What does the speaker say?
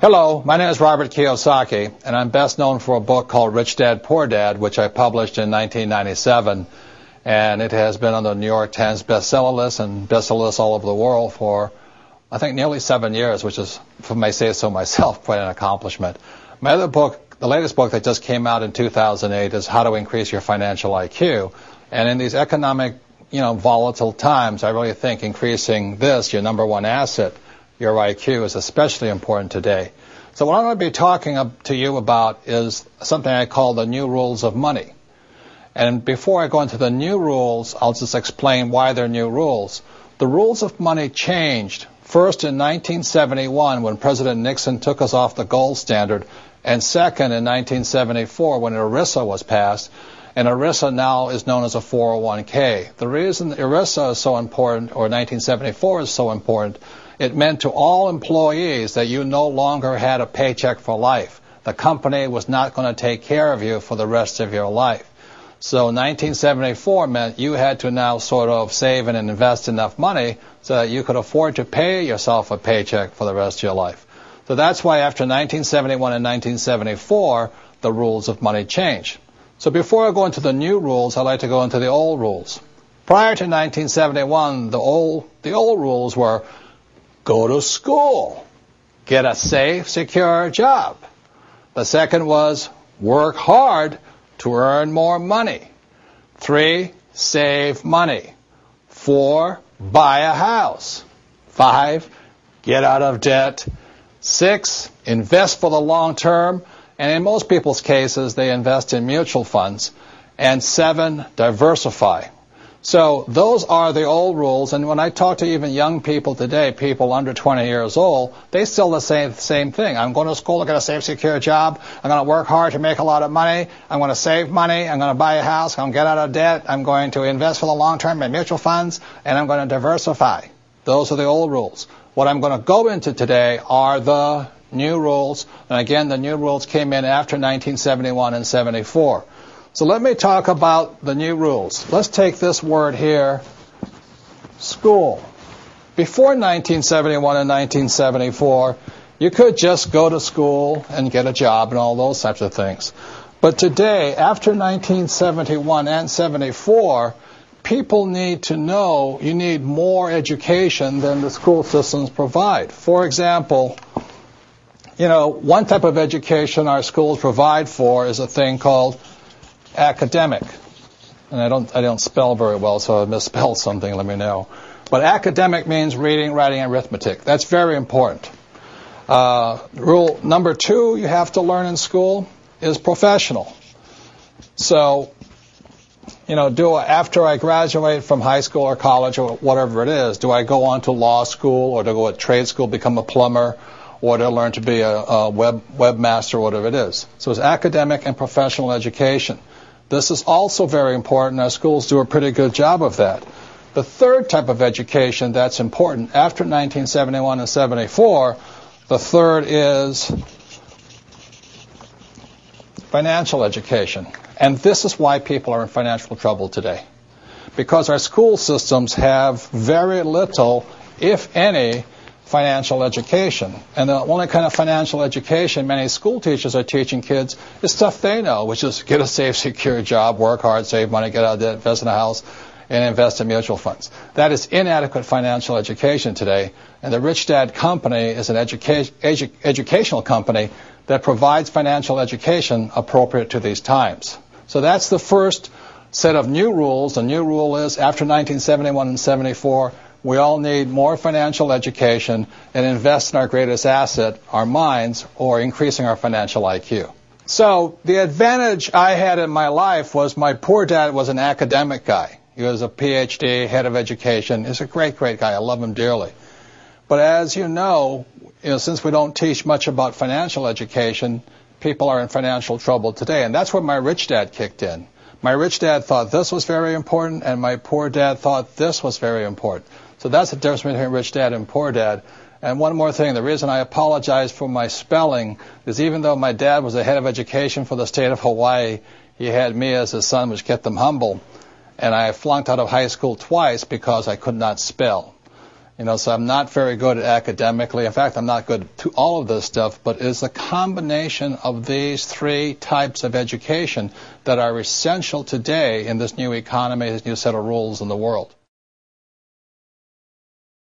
Hello, my name is Robert Kiyosaki, and I'm best known for a book called Rich Dad, Poor Dad, which I published in 1997, and it has been on the New York Times bestseller list and bestseller list all over the world for, I think, nearly 7 years, which is, if I may say so myself, quite an accomplishment. My other book, the latest book that just came out in 2008, is How to Increase Your Financial IQ, and in these economic, volatile times, I really think increasing this, your number one asset, your IQ, is especially important today. So what I'm going to be talking to you about is something I call the new rules of money. And before I go into the new rules, I'll just explain why they're new rules. The rules of money changed first in 1971 when President Nixon took us off the gold standard, and second in 1974 when ERISA was passed. And ERISA now is known as a 401k. The reason ERISA is so important, or 1974 is so important, it meant to all employees that you no longer had a paycheck for life. The company was not going to take care of you for the rest of your life. So 1974 meant you had to now sort of save and invest enough money so that you could afford to pay yourself a paycheck for the rest of your life. So that's why after 1971 and 1974, the rules of money changed. So before I go into the new rules, I'd like to go into the old rules. Prior to 1971, the old rules were: go to school, get a safe, secure job. The second was work hard to earn more money. 3, save money. 4, buy a house. 5, get out of debt. 6, invest for the long term. And in most people's cases, they invest in mutual funds. And 7, diversify. So those are the old rules, and when I talk to even young people today, people under 20 years old, they still say the same thing. I'm going to school to get a safe, secure job. I'm going to work hard to make a lot of money. I'm going to save money. I'm going to buy a house. I'm going to get out of debt. I'm going to invest for the long term in mutual funds, and I'm going to diversify. Those are the old rules. What I'm going to go into today are the new rules, and again, the new rules came in after 1971 and 74. So let me talk about the new rules. Let's take this word here, school. Before 1971 and 1974, you could just go to school and get a job and all those types of things. But today, after 1971 and 74, people need to know you need more education than the school systems provide. For example, one type of education our schools provide for is a thing called academic. And I don't spell very well, so if I misspell something, let me know. But academic means reading, writing, and arithmetic. That's very important. Rule number 2 you have to learn in school is professional. So, after I graduate from high school or college or whatever it is, do I go on to law school or to go to trade school, become a plumber, or to learn to be a webmaster, or whatever it is? So it's academic and professional education. This is also very important. Our schools do a pretty good job of that. The third type of education that's important after 1971 and 74, the third is financial education. And this is why people are in financial trouble today. Because our school systems have very little, if any, financial education. And the only kind of financial education many school teachers are teaching kids is stuff they know, which is get a safe, secure job, work hard, save money, get out of debt, invest in a house, and invest in mutual funds. That is inadequate financial education today. And the Rich Dad Company is an educational company that provides financial education appropriate to these times. So that's the first set of new rules. The new rule is after 1971 and 74, we all need more financial education and invest in our greatest asset, our minds, or increasing our financial IQ. So the advantage I had in my life was my poor dad was an academic guy. He was a PhD, head of education. He's a great, great guy. I love him dearly. But as you know, since we don't teach much about financial education, people are in financial trouble today. And that's where my rich dad kicked in. My rich dad thought this was very important, and my poor dad thought this was very important. So that's the difference between rich dad and poor dad. And one more thing, the reason I apologize for my spelling is even though my dad was the head of education for the state of Hawaii, he had me as his son, which kept him humble. And I flunked out of high school twice because I could not spell. So I'm not very good at academically. In fact, I'm not good to all of this stuff, but it's a combination of these three types of education that are essential today in this new economy, this new set of rules in the world.